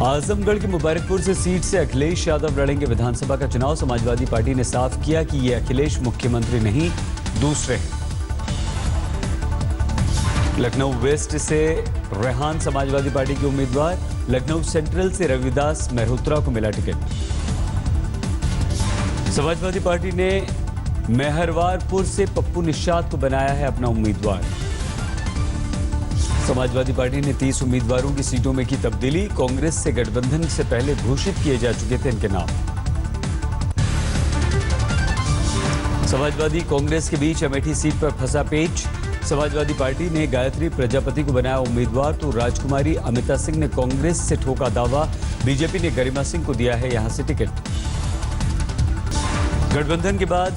आजमगढ़ की मुबारकपुर से सीट से अखिलेश यादव लड़ेंगे विधानसभा का चुनाव। समाजवादी पार्टी ने साफ किया कि ये अखिलेश मुख्यमंत्री नहीं, दूसरे हैं। लखनऊ वेस्ट से रेहान समाजवादी पार्टी के उम्मीदवार। लखनऊ सेंट्रल से रविदास मेहरोत्रा को मिला टिकट। समाजवादी पार्टी ने मेहरवारपुर से पप्पू निषाद को बनाया है अपना उम्मीदवार। समाजवादी पार्टी ने 30 उम्मीदवारों की सीटों में की तब्दीली। कांग्रेस से गठबंधन से पहले घोषित किए जा चुके थे इनके नाम। समाजवादी कांग्रेस के बीच अमेठी सीट पर फंसा पेच। समाजवादी पार्टी ने गायत्री प्रजापति को बनाया उम्मीदवार तो राजकुमारी अमिता सिंह ने कांग्रेस से ठोका दावा। बीजेपी ने गरिमा सिंह को दिया है यहां से टिकट। गठबंधन के बाद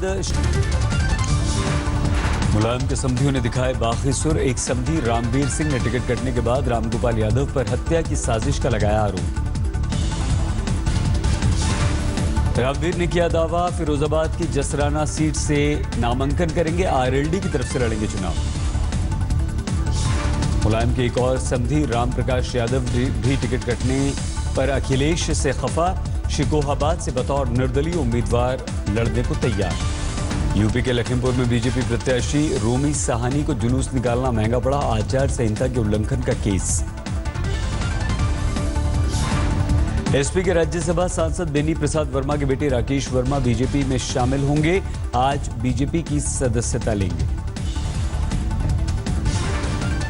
मुलायम के समधियों ने दिखाए बाकी सुर। एक समधी रामवीर सिंह ने टिकट कटने के बाद रामगोपाल यादव पर हत्या की साजिश का लगाया आरोप। रामवीर ने किया दावा फिरोजाबाद की जसराना सीट से नामांकन करेंगे, आरएलडी की तरफ से लड़ेंगे चुनाव। मुलायम के एक और समधी राम प्रकाश यादव भी टिकट कटने पर अखिलेश से खफा। शिकोहाबाद से बतौर निर्दलीय उम्मीदवार लड़ने को तैयार। यूपी के लखीमपुर में बीजेपी प्रत्याशी रोमी साहनी को जुलूस निकालना महंगा पड़ा। आचार संहिता के उल्लंघन का केस। एसपी के राज्यसभा सांसद बेनी प्रसाद वर्मा के बेटे राकेश वर्मा बीजेपी में शामिल होंगे। आज बीजेपी की सदस्यता लेंगे।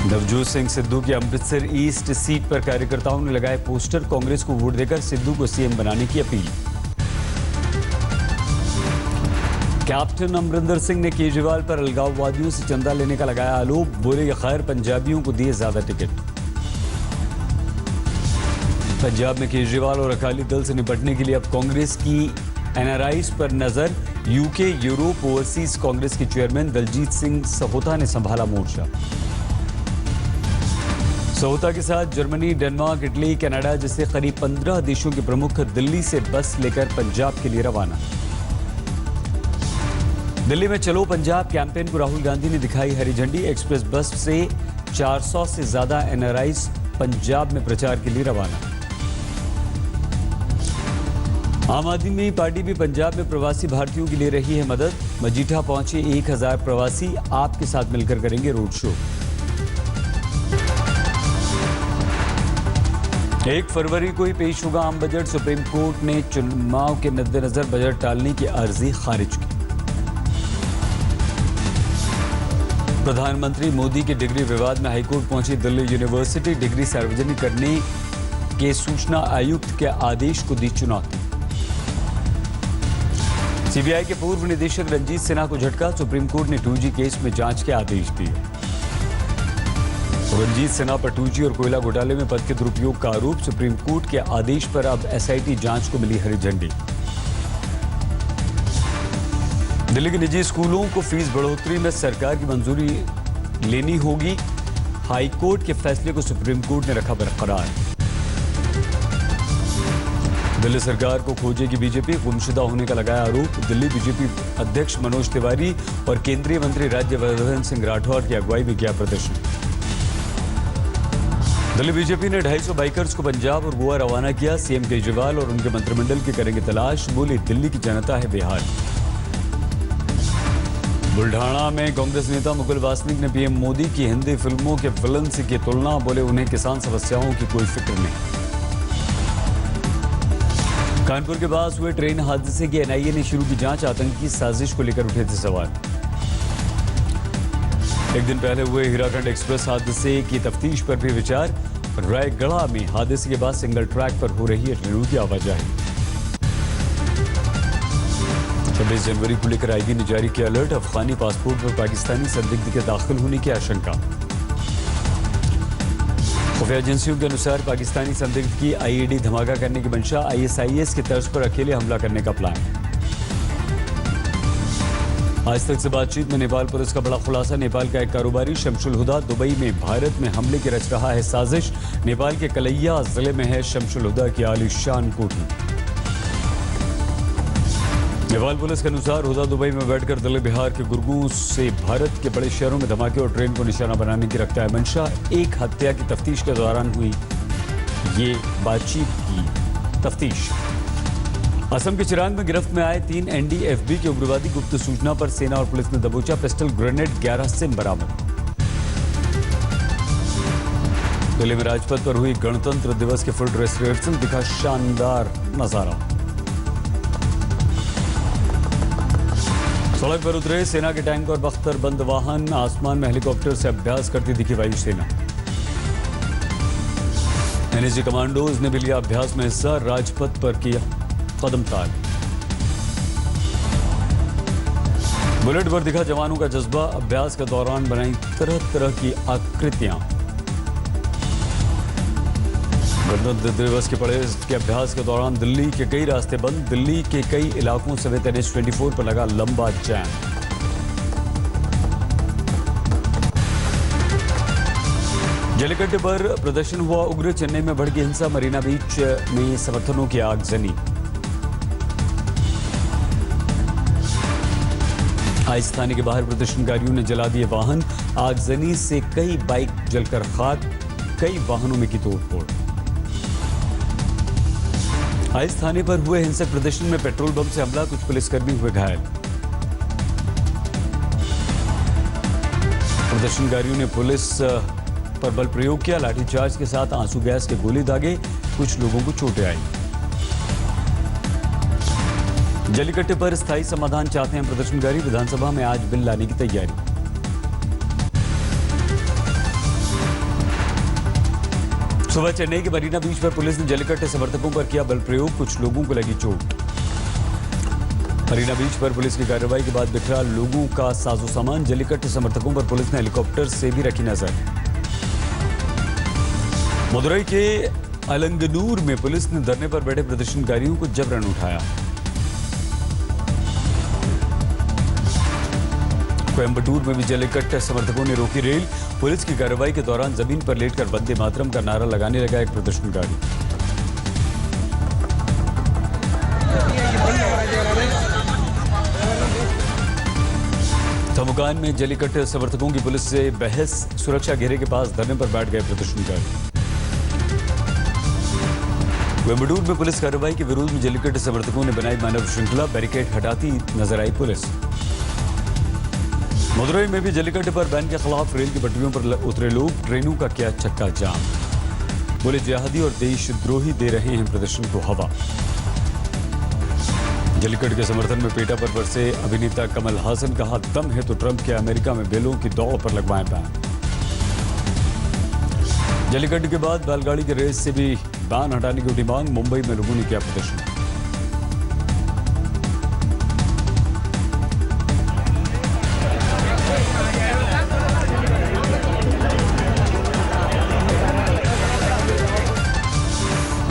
नवजोत सिंह सिद्धू की अमृतसर ईस्ट सीट पर कार्यकर्ताओं ने लगाए पोस्टर। कांग्रेस को वोट देकर सिद्धू को सीएम बनाने की अपील। कैप्टन अमरिंदर सिंह ने केजरीवाल पर अलगाववादियों से चंदा लेने का लगाया आरोप। बोले कि खैर पंजाबियों को दिए ज्यादा टिकट। पंजाब में केजरीवाल और अकाली दल से निपटने के लिए अब कांग्रेस की एनआरआईज पर नजर। यूके यूरोप ओवरसीज कांग्रेस के चेयरमैन दलजीत सिंह सहोता ने संभाला मोर्चा। सहोता के साथ जर्मनी, डेनमार्क, इटली, कनाडा जैसे करीब 15 देशों के प्रमुख दिल्ली से बस लेकर पंजाब के लिए रवाना। दिल्ली में चलो पंजाब कैंपेन को राहुल गांधी ने दिखाई हरी झंडी। एक्सप्रेस बस से 400 से ज्यादा एनआरआईज पंजाब में प्रचार के लिए रवाना। आम आदमी पार्टी भी पंजाब में प्रवासी भारतीयों की ले रही है मदद। मजीठा पहुंचे 1000 प्रवासी, आपके साथ मिलकर करेंगे रोड शो। 1 फरवरी को ही पेश होगा आम बजट। सुप्रीम कोर्ट ने चुनाव के मद्देनजर बजट टालने की अर्जी खारिज की। प्रधानमंत्री मोदी के डिग्री विवाद में हाईकोर्ट पहुंची दिल्ली यूनिवर्सिटी। डिग्री सार्वजनिक करने के सूचना आयुक्त के आदेश को दी चुनौती। सीबीआई के पूर्व निदेशक रंजीत सिन्हा को झटका। सुप्रीम कोर्ट ने 2G केस में जांच के आदेश दिए। रंजीत सिन्हा पर 2G और कोयला घोटाले में पद के दुरुपयोग का आरोप। सुप्रीम कोर्ट के आदेश पर अब एसआईटी जांच को मिली हरी झंडी। दिल्ली के निजी स्कूलों को फीस बढ़ोतरी में सरकार की मंजूरी लेनी होगी। हाईकोर्ट के फैसले को सुप्रीम कोर्ट ने रखा बरकरार। दिल्ली सरकार को खोजेगी बीजेपी, गुमशुदा होने का लगाया आरोप। दिल्ली बीजेपी अध्यक्ष मनोज तिवारी और केंद्रीय मंत्री राज्यवर्धन सिंह राठौर की अगुवाई में किया प्रदर्शन। दिल्ली बीजेपी ने 250 बाइकर्स को पंजाब और गोवा रवाना किया। सीएम केजरीवाल और उनके मंत्रिमंडल की करेंगे तलाश। बोले दिल्ली की जनता है बेहाल। बुल्ढाना में कांग्रेस नेता मुकुल वासनिक ने पीएम मोदी की हिंदी फिल्मों के विलन से की तुलना। बोले उन्हें किसान समस्याओं की कोई फिक्र नहीं। कानपुर के पास हुए ट्रेन हादसे की एनआईए ने शुरू की जांच। आतंकी साजिश को लेकर उठे थे सवाल। एक दिन पहले हुए हीराखंड एक्सप्रेस हादसे की तफ्तीश पर भी विचार। रायगढ़ में हादसे के बाद सिंगल ट्रैक पर हो रही है ट्रेनों की आवाजाही। 26 जनवरी को लेकर आईबी ने जारी किया अलर्ट। अफगानी पासपोर्ट पर पाकिस्तानी संदिग्ध के दाखिल होने की आशंका। खुफिया एजेंसियों के अनुसार पाकिस्तानी संदिग्ध की आईईडी धमाका करने की मंशा। आईएसआईएस की तर्ज पर अकेले हमला करने का प्लान। आज तक से बातचीत में नेपाल पुलिस का बड़ा खुलासा। नेपाल का एक कारोबारी शमशुल हुदा दुबई में भारत में हमले की रच रहा है साजिश। नेपाल के कलैया जिले में है शमशुल हुदा की आलीशान कोठी। नेपाल पुलिस के अनुसार हुदा दुबई में बैठकर दिल्ली बिहार के गुरुग्राम से भारत के बड़े शहरों में धमाके और ट्रेन को निशाना बनाने की रखता है मंशा। एक हत्या की तफ्तीश के दौरान हुई ये बातचीत की तफ्तीश। असम के चिरांग में गिरफ्त में आए 3 एनडीएफबी के उग्रवादी गुप्त सूचना पर सेना और पुलिस ने दबोचा। पिस्टल ग्रेनेड 11 सिम बरामद। दिल्ली में राजपथ पर हुई गणतंत्र दिवस के फुल ड्रेस रिहर्सल, दिखा शानदार नजारा। सड़क पर उतरे सेना के टैंक और बख्तरबंद वाहन, आसमान में हेलीकॉप्टर से अभ्यास करती दिखी वायुसेना। एनएसजी कमांडोज ने भी लिया अभ्यास में हिस्सा, राजपथ पर किया कदम ताल। बुलेट पर दिखा जवानों का जज्बा, अभ्यास के दौरान बनाई तरह तरह की आकृतियां। गणतंत्र दिवस के परेड के अभ्यास के दौरान दिल्ली के कई रास्ते बंद, दिल्ली के कई इलाकों समेत NH-24 पर लगा लंबा जैम। जलीकट्टे पर प्रदर्शन हुआ उग्र, चेन्नई में भड़की हिंसा, मरीना बीच में समर्थनों की आगजनी। आइस थाने के बाहर प्रदर्शनकारियों ने जला दिए वाहन, आगजनी से कई बाइक जलकर खाक, कई वाहनों में की तोड़फोड़। आइस थाने पर हुए हिंसक प्रदर्शन में पेट्रोल बम से हमला, कुछ पुलिसकर्मी हुए घायल। प्रदर्शनकारियों ने पुलिस पर बल प्रयोग किया, लाठीचार्ज के साथ आंसू गैस के गोले दागे, कुछ लोगों को चोटें आई। जलीकट्टे पर स्थायी समाधान चाहते हैं प्रदर्शनकारी, विधानसभा में आज बिल लाने की तैयारी। सुबह चेन्नई के मरीना बीच पर पुलिस ने जलीकट्टे समर्थकों पर किया बल प्रयोग, कुछ लोगों को लगी चोट। मरीना बीच पर पुलिस की कार्रवाई के बाद बिखरा लोगों का साजो सामान, जलीकट्टे समर्थकों पर पुलिस ने हेलीकॉप्टर से भी रखी नजर। मदुरई के अलंगनूर में पुलिस ने धरने पर बैठे प्रदर्शनकारियों को जबरन उठाया। कोयंबटूर में भी जलीकट्टे समर्थकों ने रोकी रेल, पुलिस की कार्रवाई के दौरान जमीन पर लेटकर वंदे मातरम का नारा लगाने लगा एक प्रदर्शनकारी। तमुकान में जलीकट्टे समर्थकों की पुलिस से बहस, सुरक्षा घेरे के पास धरने पर बैठ गए प्रदर्शनकारी। कोयंबटूर में पुलिस कार्रवाई के विरोध में जलीकट्टे समर्थकों ने बनाई मानव श्रृंखला, बैरिकेड हटाती नजर आई पुलिस। मदुरई में भी जलीकट्टे पर बैन के खिलाफ रेल की पटरियों पर उतरे लोग, ट्रेनों का किया चक्का जाम। बोले जिहादी और देशद्रोही दे रहे हैं प्रदर्शन को हवा। जलीकट्टे के समर्थन में पेटा पर बरसे अभिनेता कमल हासन, कहा दम है तो ट्रंप के अमेरिका में बेलों की दौड़ पर लगवाएं बैन। जलीकट्टे के बाद बैलगाड़ी के रेस से भी बैन हटाने की उठी मांग, मुंबई में लोगों ने किया प्रदर्शन।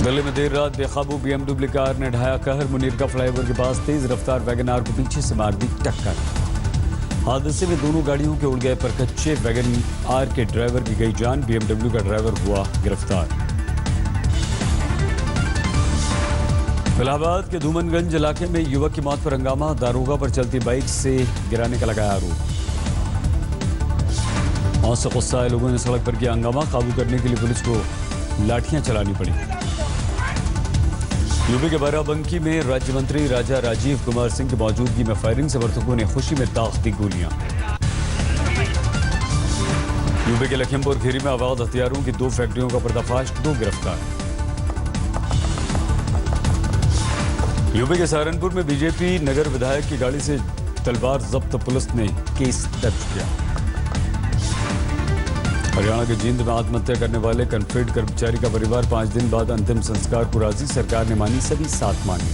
दिल्ली में देर रात बेकाबू BMW कार ने ढाया कहर, मुनीरका फ्लाईओवर के पास तेज रफ्तार वैगन आर को पीछे से मार दी टक्कर। हादसे में दोनों गाड़ियों के उड़ गए पर कच्चे वैगन आर के ड्राइवर की गई जान, BMW का ड्राइवर हुआ गिरफ्तार। इलाहाबाद के धूमनगंज इलाके में युवक की मौत पर हंगामा, दारोगा पर चलती बाइक से गिराने का लगाया आरोप। मौत से गुस्सा आए लोगों ने सड़क पर किया हंगामा, काबू करने के लिए पुलिस को लाठियां चलानी पड़ी। यूपी के बाराबंकी में राज्य मंत्री राजा राजीव कुमार सिंह की मौजूदगी में फायरिंग, समर्थकों ने खुशी में दाग दी गोलियां। यूपी के लखीमपुर खीरी में अवैध हथियारों की 2 फैक्ट्रियों का पर्दाफाश, 2 गिरफ्तार। यूपी के सहारनपुर में बीजेपी नगर विधायक की गाड़ी से तलवार जब्त, पुलिस ने केस दर्ज किया। हरियाणा के जींद में आत्महत्या करने वाले कन्फेड कर्मचारी का परिवार 5 दिन बाद अंतिम संस्कार को राजी, सरकार ने मानी सभी 7 मांगे।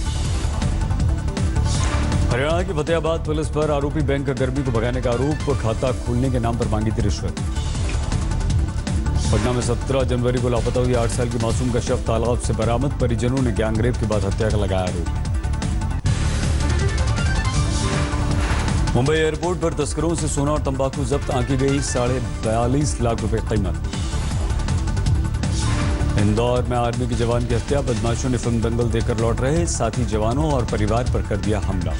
हरियाणा की फतेहाबाद पुलिस पर आरोपी बैंक कर्मी को भगाने का आरोप, खाता खोलने के नाम पर मांगी थी रिश्वत। पटना में 17 जनवरी को लापता हुई 8 साल की मासूम का शव तालाब से बरामद, परिजनों ने गैंगरेप के बाद हत्या का लगाया आरोप। मुंबई एयरपोर्ट पर तस्करों से सोना और तंबाकू जब्त, आंकी गई 42.5 लाख रुपए कीमत। इंदौर में आर्मी के जवान की हत्या, बदमाशों ने फिल्म दंगल देखकर लौट रहे साथी जवानों और परिवार पर कर दिया हमला।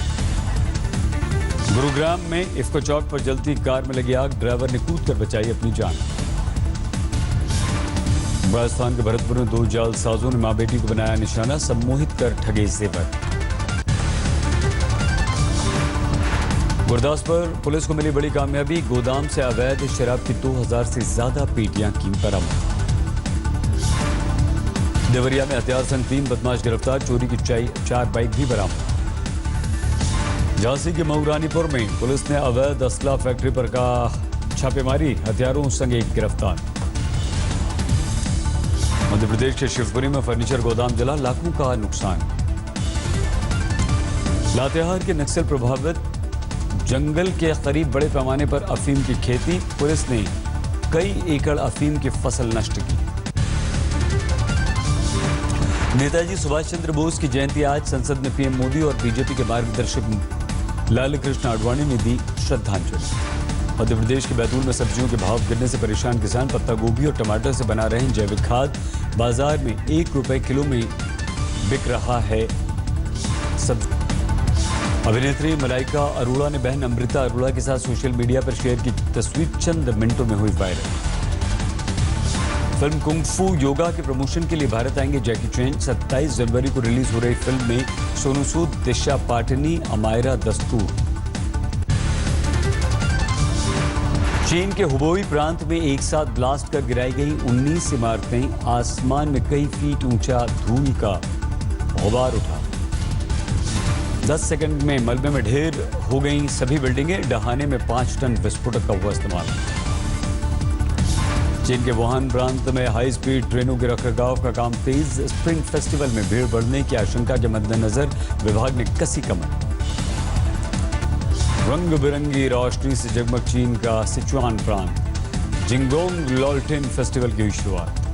गुरुग्राम में इफ्को चौक पर जलती कार में लगी आग, ड्राइवर ने कूदकर बचाई अपनी जान। राजस्थान के भरतपुर में 2 जालसाजों ने मां बेटी को बनाया निशाना, सम्मोहित कर ठगे जेवर। गुरदासपुर पुलिस को मिली बड़ी कामयाबी, गोदाम से अवैध शराब की 2000 से ज्यादा पेटियां की बरामद। देवरिया में हथियार संग 3 बदमाश गिरफ्तार, चोरी की 4 बाइक भी बरामद। झांसी के मऊरानीपुर में पुलिस ने अवैध असला फैक्ट्री पर का छापेमारी, हथियारों संग 1 गिरफ्तार। मध्य प्रदेश के शिवपुरी में फर्नीचर गोदाम जला, लाखों का नुकसान। लातेहार के नक्सल प्रभावित जंगल के करीब बड़े पैमाने पर अफीम की खेती, पुलिस ने कई एकड़ अफीम की फसल नष्ट की। नेताजी सुभाष चंद्र बोस की जयंती आज, संसद में पीएम मोदी और बीजेपी के मार्गदर्शक लाल कृष्ण आडवाणी ने दी श्रद्धांजलि। मध्य प्रदेश के बैतूल में सब्जियों के भाव गिरने से परेशान किसान पत्ता गोभी और टमाटर से बना रहे हैं जैविक खाद, बाजार में 1 रुपए किलो में बिक रहा है सब्जी। अभिनेत्री मलाइका अरोड़ा ने बहन अमृता अरोड़ा के साथ सोशल मीडिया पर शेयर की तस्वीर चंद मिनटों में हुई वायरल। फिल्म कुंग फू योगा के प्रमोशन के लिए भारत आएंगे जैकी चैन। 27 जनवरी को रिलीज हो रही फिल्म में सोनू सूद, दिशा पाटनी, अमायरा दस्तूर। चीन के हुबोई प्रांत में एक साथ ब्लास्ट कर गिराई गई 19 इमारतें, आसमान में कई फीट ऊंचा धूल का गुबार उठा। 10 सेकंड में मलबे में ढेर हो गई सभी बिल्डिंगें, डहाने में 5 टन विस्फोटक का हुआ इस्तेमाल। चीन के वुहान प्रांत में हाई स्पीड ट्रेनों के रखरखाव का काम तेज, स्प्रिंग फेस्टिवल में भीड़ बढ़ने की आशंका के मद्देनजर विभाग ने कसी कमर। रंग बिरंगी रोशनी से जगमग चीन का सिचुआन प्रांत, जिंगोंग लॉल्टेन फेस्टिवल की हुई शुरुआत।